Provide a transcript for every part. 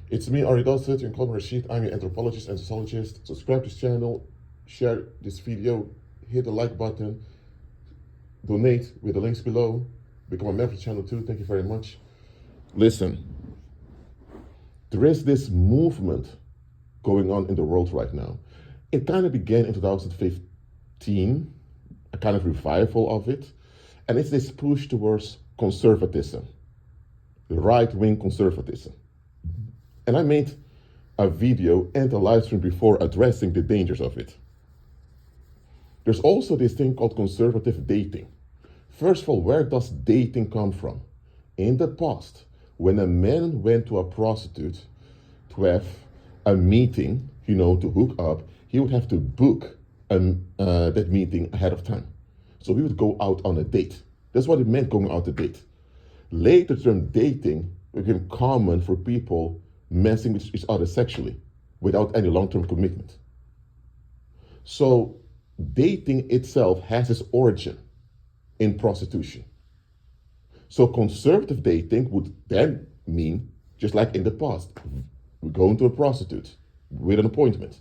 It's me, Ari Dosset, in Colin Rashid. I'm an anthropologist and sociologist. Subscribe to this channel, share this video, hit the like button, donate with the links below, become a member of the channel too. Thank you very much. Listen, there is this movement going on in the world right now. It kind of began in 2015, a kind of revival of it, and it's this push towards conservatism, right-wing conservatism. And I made a video and a live stream before addressing the dangers of it. There's also this thing called conservative dating. First of all, where does dating come from? In the past, when a man went to a prostitute to have a meeting, to hook up, he would have to book that meeting ahead of time. So he would go out on a date. That's what it meant, going out to date. Later, the term dating became common for people messing with each other sexually without any long-term commitment. So dating itself has its origin in prostitution. So conservative dating would then mean, just like in the past, we go into a prostitute with an appointment.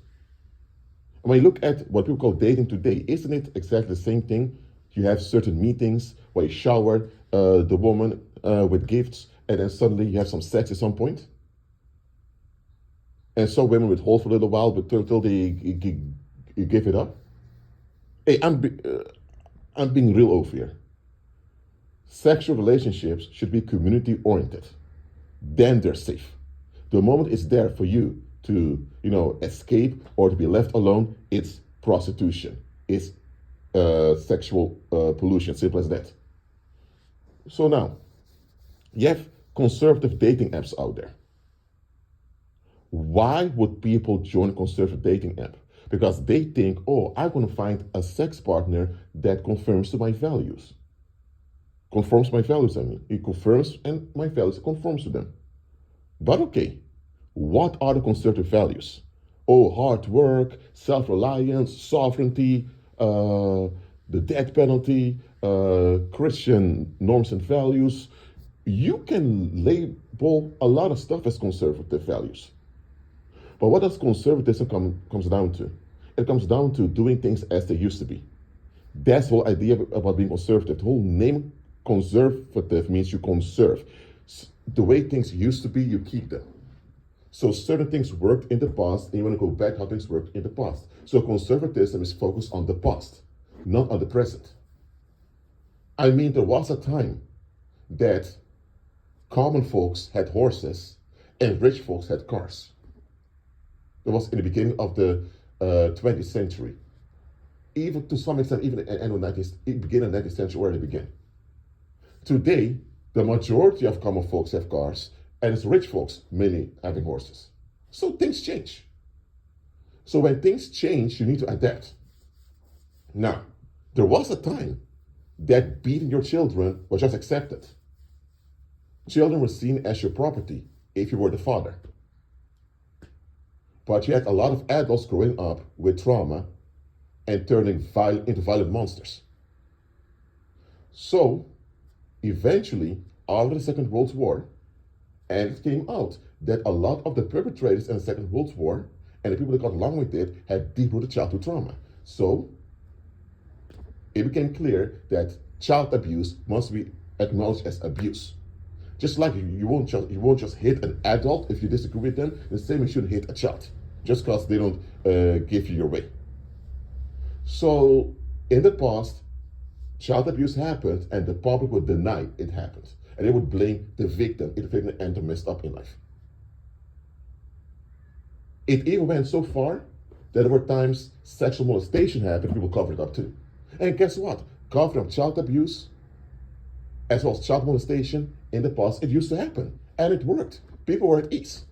And when you look at what people call dating today, isn't it exactly the same thing? You have certain meetings where you shower the woman with gifts, and then suddenly you have some sex at some point. And some women would hold for a little while, but till they give it up. Hey, I'm being real over here. Sexual relationships should be community-oriented. Then they're safe. The moment it's there for you to, escape or to be left alone, it's prostitution. It's sexual pollution, simple as that. So now, you have conservative dating apps out there. Why would people join a conservative dating app? Because they think, I'm going to find a sex partner that conforms to my values. Conforms to my values, I mean. It confirms, and my values conforms to them. But okay, what are the conservative values? Hard work, self-reliance, sovereignty, the death penalty, Christian norms and values. You can label a lot of stuff as conservative values. But what does conservatism comes down to? It comes down to doing things as they used to be. That's the whole idea about being conservative. The whole name conservative means you conserve. The way things used to be, you keep them. So certain things worked in the past, and you want to go back how things worked in the past. So conservatism is focused on the past, not on the present. I mean, there was a time that common folks had horses and rich folks had cars. It was in the beginning of the 20th century. Even to some extent, even in the beginning of the 19th century, where they began. Today, the majority of common folks have cars, and it's rich folks mainly having horses. So things change. So when things change, you need to adapt. Now, there was a time that beating your children was just accepted. Children were seen as your property if you were the father. But you had a lot of adults growing up with trauma and turning into violent monsters. So, eventually, after the Second World War, and it came out that a lot of the perpetrators in the Second World War and the people that got along with it had deep-rooted childhood trauma. So, it became clear that child abuse must be acknowledged as abuse. Just like you won't just hit an adult if you disagree with them, the same you shouldn't hit a child, just because they don't give you your way. So in the past, child abuse happened and the public would deny it happened. And they would blame the victim if the victim ended messed up in life. It even went so far that there were times sexual molestation happened, people covered it up too. And guess what? Covering up child abuse, as well as child molestation, in the past, it used to happen. And it worked. People were at ease.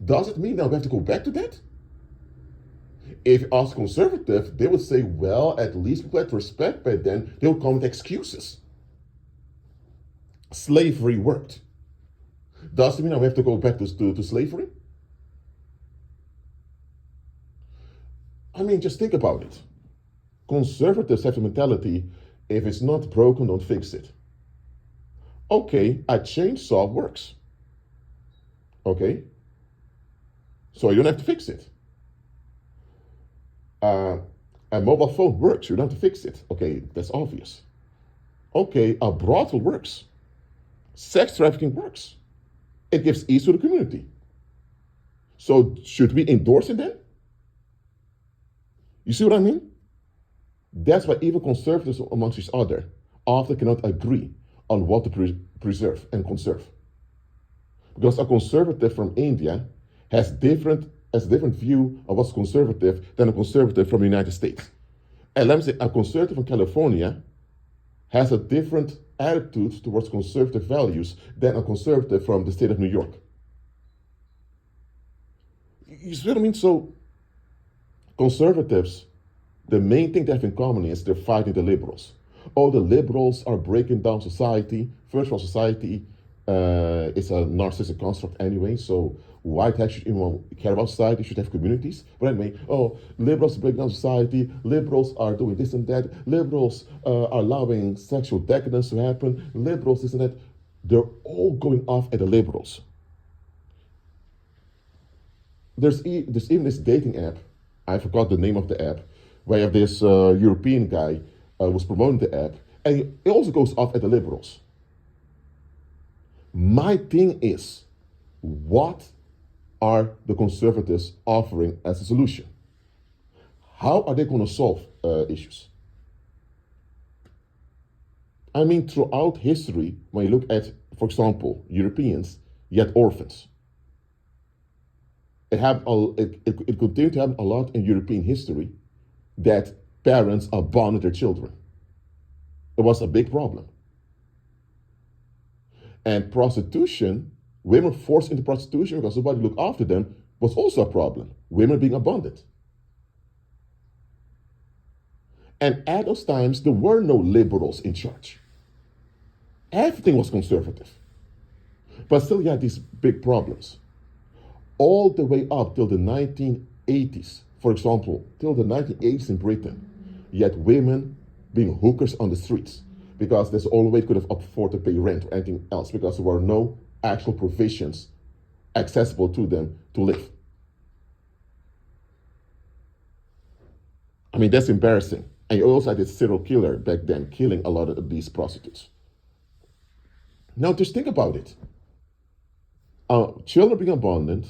Does it mean now we have to go back to that? If you ask conservative, they would say, well, at least people had respect, but then they'll come with excuses. Slavery worked. Does it mean now we have to go back to slavery? I mean, just think about it. Conservatives have the mentality, if it's not broken, don't fix it. Okay, a chainsaw works. Okay, so you don't have to fix it. A mobile phone works, you don't have to fix it. Okay, that's obvious. Okay, a brothel works. Sex trafficking works. It gives ease to the community. So should we endorse it then? You see what I mean? That's why even conservatives amongst each other often cannot agree on what to preserve and conserve. Because a conservative from India has a different view of what's conservative than a conservative from the United States. And let me say, a conservative from California has a different attitude towards conservative values than a conservative from the state of New York. You see what I mean? So conservatives, the main thing they have in common is they're fighting the liberals. Oh, the liberals are breaking down society. First of all, society is a narcissistic construct anyway, so why should anyone care about society? Should have communities. But anyway, oh, liberals break down society, liberals are doing this and that, liberals are allowing sexual decadence to happen, liberals this and that. They're all going off at the liberals. There's even this dating app, I forgot the name of the app, where you have this European guy was promoting the app, and it also goes off at the liberals. My thing is, what are the conservatives offering as a solution? How are they going to solve issues? I mean, throughout history, when you look at, for example, Europeans, you had orphans. It continued to happen a lot in European history that parents abandoned their children. It was a big problem. And prostitution, women forced into prostitution because nobody looked after them, was also a problem. Women being abandoned. And at those times, there were no liberals in charge. Everything was conservative. But still, you had these big problems. All the way up till the 1980s, for example, till the 1980s in Britain, you had women being hookers on the streets because that's the only way they could have afforded to pay rent or anything else, because there were no actual provisions accessible to them to live. I mean, that's embarrassing. And you also had this serial killer back then killing a lot of these prostitutes. Now, just think about it. Children being abandoned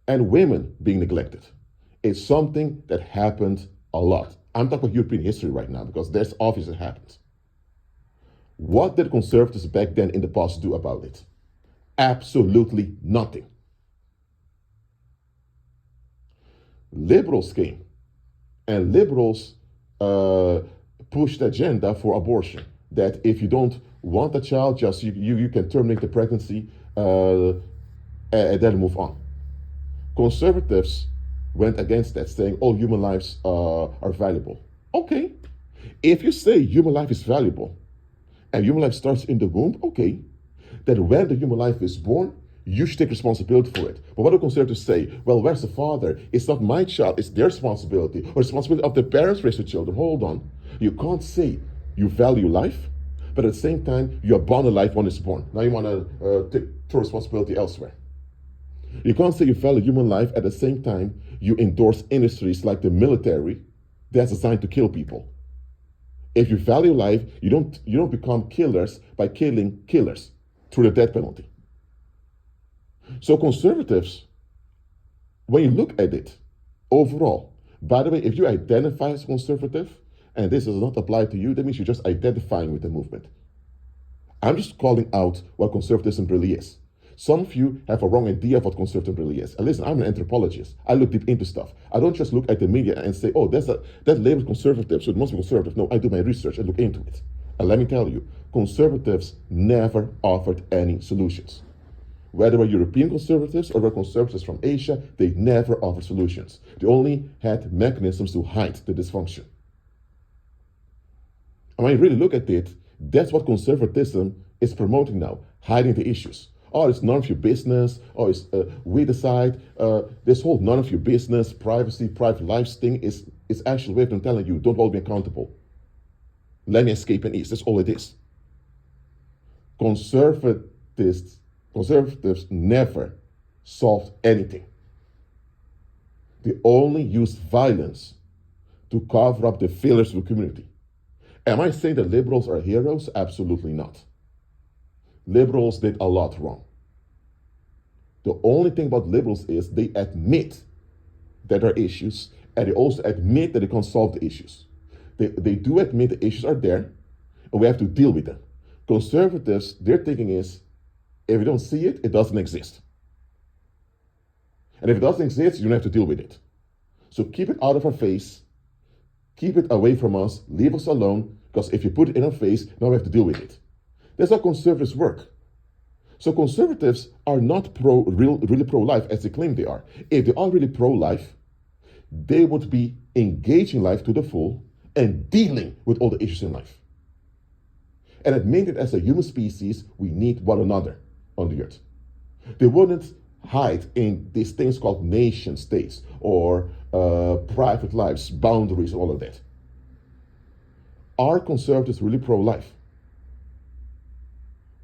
and women being neglected. It's something that happened a lot. I'm talking about European history right now because that's obvious it happened. What did conservatives back then in the past do about it? Absolutely nothing. Liberals came, and liberals pushed the agenda for abortion. That if you don't want a child, just you can terminate the pregnancy and then move on. Conservatives went against that, saying all human lives are valuable. Okay, if you say human life is valuable and human life starts in the womb, okay, then when the human life is born, you should take responsibility for it. But what do conservatives say? Well, where's the father? It's not my child, it's their responsibility, or responsibility of the parents raise the children. Hold on. You can't say you value life, but at the same time, you abandon life when it's born. Now you want to throw responsibility elsewhere. You can't say you value human life at the same time you endorse industries like the military that's designed to kill people. If you value life, you don't become killers by killing killers through the death penalty. So conservatives, when you look at it overall, by the way, if you identify as conservative, and this does not apply to you, that means you're just identifying with the movement. I'm just calling out what conservatism really is. Some of you have a wrong idea of what conservatism really is. And listen, I'm an anthropologist. I look deep into stuff. I don't just look at the media and say, oh, that label's conservative, so it must be conservative. No, I do my research and look into it. And let me tell you, conservatives never offered any solutions. Whether we're European conservatives or we're conservatives from Asia, they never offered solutions. They only had mechanisms to hide the dysfunction. And when you really look at it, that's what conservatism is promoting now, hiding the issues. Oh, it's none of your business. Oh, it's we decide. This whole none of your business, privacy, private lives thing is actually a way of them telling you, don't hold me accountable. Let me escape in ease. That's all it is. Conservatives never solved anything. They only use violence to cover up the failures of the community. Am I saying that liberals are heroes? Absolutely not. Liberals did a lot wrong. The only thing about liberals is they admit that there are issues, and they also admit that they can't solve the issues. They do admit the issues are there, and we have to deal with them. Conservatives, their thinking is, if you don't see it, it doesn't exist. And if it doesn't exist, you don't have to deal with it. So keep it out of our face, keep it away from us, leave us alone, because if you put it in our face, now we have to deal with it. That's how conservatives work. So conservatives are not really pro-life as they claim they are. If they are really pro-life, they would be engaging life to the full and dealing with all the issues in life. And admit that as a human species, we need one another on the earth. They wouldn't hide in these things called nation states or private lives, boundaries, all of that. Are conservatives really pro-life?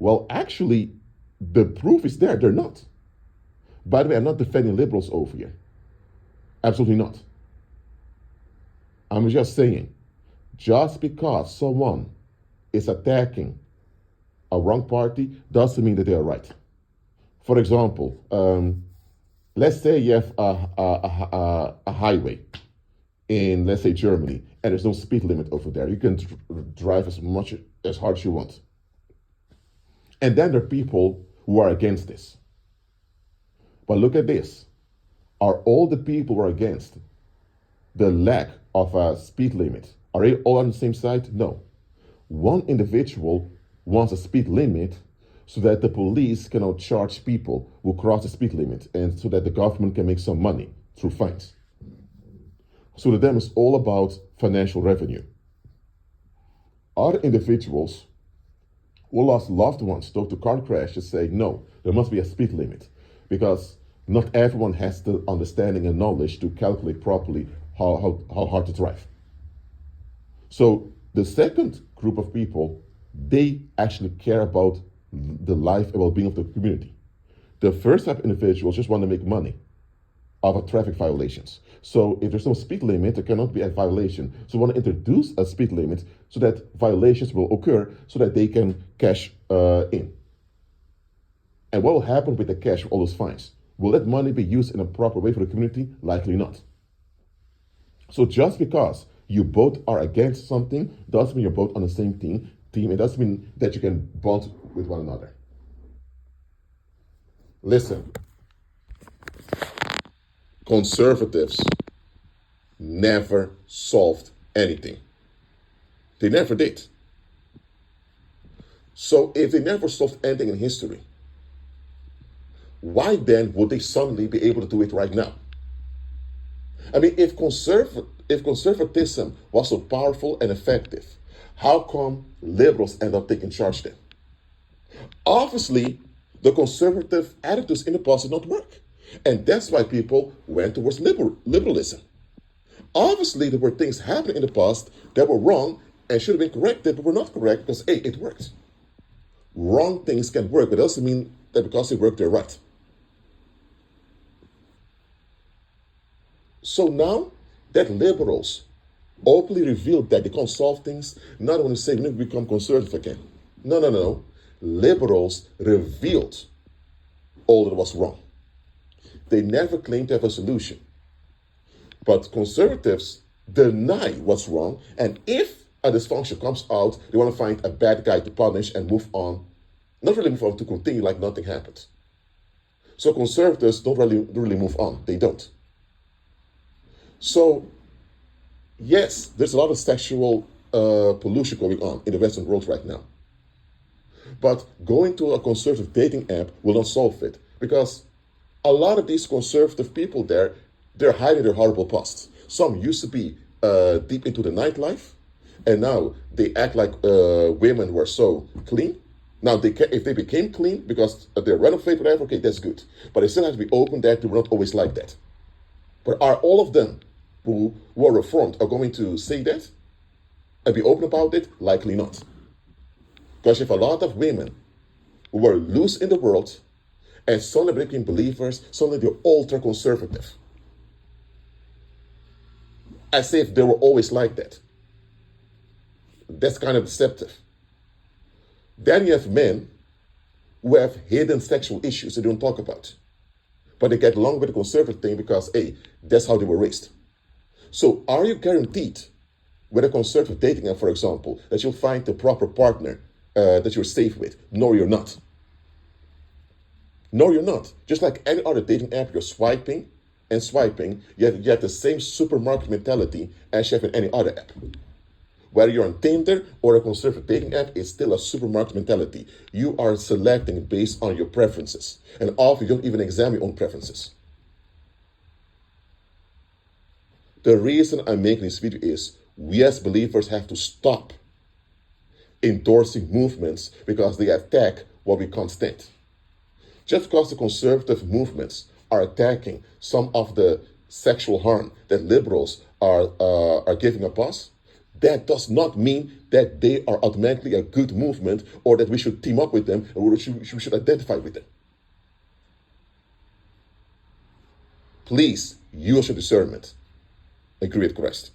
Well, actually, the proof is there. They're not. By the way, I'm not defending liberals over here. Absolutely not. I'm just saying, just because someone is attacking a wrong party doesn't mean that they are right. For example, let's say you have a highway in, let's say, Germany, and there's no speed limit over there. You can drive as hard as you want. And then there are people who are against this. But look at this. Are all the people who are against the lack of a speed limit, are they all on the same side? No. One individual wants a speed limit so that the police cannot charge people who cross the speed limit and so that the government can make some money through fines. So to them, it's all about financial revenue. Other individuals who lost loved ones due to car crashes say, no, there must be a speed limit because not everyone has the understanding and knowledge to calculate properly how hard to drive. So the second group of people, they actually care about the life and well-being of the community. The first type of individuals just want to make money out of traffic violations. So if there's no speed limit, there cannot be a violation. So we want to introduce a speed limit so that violations will occur so that they can cash in. And what will happen with the cash for all those fines? Will that money be used in a proper way for the community? Likely not. So just because you both are against something doesn't mean you're both on the same team. It doesn't mean that you can bond with one another. Listen, conservatives never solved anything. They never did. So if they never solved anything in history, why then would they suddenly be able to do it right now? I mean, if conservatism was so powerful and effective, how come liberals end up taking charge then? Obviously, the conservative attitudes in the past did not work. And that's why people went towards liberalism. Obviously, there were things happening in the past that were wrong and should have been corrected, but were not correct because, hey, it worked. Wrong things can work, but it doesn't mean that because they work, they're right. So now that liberals openly revealed that they can't solve things, not want to say we need to become conservative again. No. Liberals revealed all that was wrong. They never claimed to have a solution. But conservatives deny what's wrong, and if a dysfunction comes out, they want to find a bad guy to punish and move on. Not really move on, to continue like nothing happened. So conservatives don't really move on. They don't. So, yes, there's a lot of sexual pollution going on in the Western world right now. But going to a conservative dating app will not solve it, because a lot of these conservative people there, they're hiding their horrible past. Some used to be deep into the nightlife, and now they act like women were so clean. Now, if they became clean because they're renovated, whatever, okay, that's good. But they still have to be open that they were not always like that. But are all of them who are reformed are going to say that and be open about it? Likely not. Because if a lot of women who were loose in the world and suddenly became believers, suddenly they're ultra-conservative. as if they were always like that. That's kind of deceptive. Then you have men who have hidden sexual issues they don't talk about. But they get along with the conservative thing because, hey, that's how they were raised. So are you guaranteed with a conservative dating app, for example, that you'll find the proper partner that you're safe with? No, you're not. No, you're not. Just like any other dating app, you're swiping and swiping. You have the same supermarket mentality as you have in any other app. Whether you're on Tinder or a conservative dating app, it's still a supermarket mentality. You are selecting based on your preferences. And often you don't even examine your own preferences. The reason I'm making this video is we as believers have to stop endorsing movements because they attack what we can't stand. Just because the conservative movements are attacking some of the sexual harm that liberals are giving up us, that does not mean that they are automatically a good movement or that we should team up with them or we should identify with them. Please use your discernment and create Christ.